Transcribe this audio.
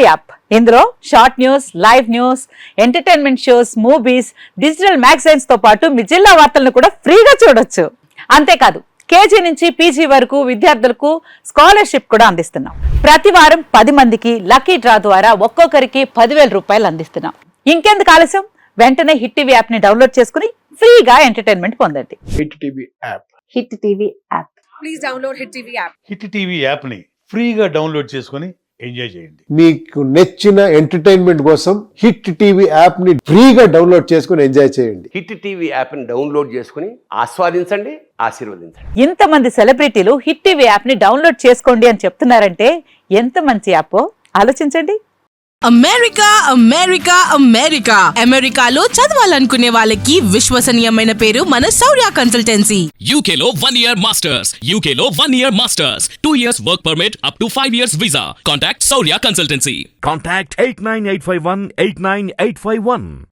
TV app. ఇందులో short news, live news, entertainment shows, movies, digital magazines తో పాటు మీ జిల్లా వార్తలను కూడా ఫ్రీగా చూడొచ్చు. అంతేకాదు కేజీ నుంచి పీజీ వరకు విద్యార్థులకు స్కాలర్షిప్ కూడా అందిస్తున్నాం. ప్రతి వారం 10 మందికి లక్కీ డ్రా ద్వారా ఒక్కొక్కరికి 10,000 రూపాయలు అందిస్తున్నాం. ఇంకెందుకు ఆలస్యం, వెంటనే హిట్ టీవీ యాప్ ని డౌన్లోడ్ చేసుకుని ఫ్రీగా ఎంటర్టైన్మెంట్ పొందండి. Hit TV app. Hit TV app. Please download hit TV app. Hit TV యాప్ని ఫ్రీగా డౌన్లోడ్ చేసుకొని ఎంజాయ్ చేయండి. మీకు నచ్చిన ఎంటర్టైన్మెంట్ కోసం హిట్ టీవీ యాప్ ని ఫ్రీగా డౌన్లోడ్ చేసుకుని ఎంజాయ్ చేయండి. హిట్ టీవీ యాప్ని డౌన్లోడ్ చేసుకుని ఆస్వాదించండి, ఆశీర్వదించండి. ఇంతమంది సెలబ్రిటీలు హిట్ టీవీ యాప్ ని డౌన్లోడ్ చేసుకోండి అని చెప్తున్నారంటే ఎంత మంచి యాప్ ఆలోచించండి. అమెరికా అమెరికా అమెరికా అమెరికాలో చదవాలనుకునే వాళ్ళకి విశ్వసనీయమైన పేరు మన శౌర్య కన్సల్టెన్సీ. UK లో 1 year masters. UK లో 1 year masters. 2 years work permit up to 5 years visa. Contact Saurya Consultancy. Contact 89851 89851.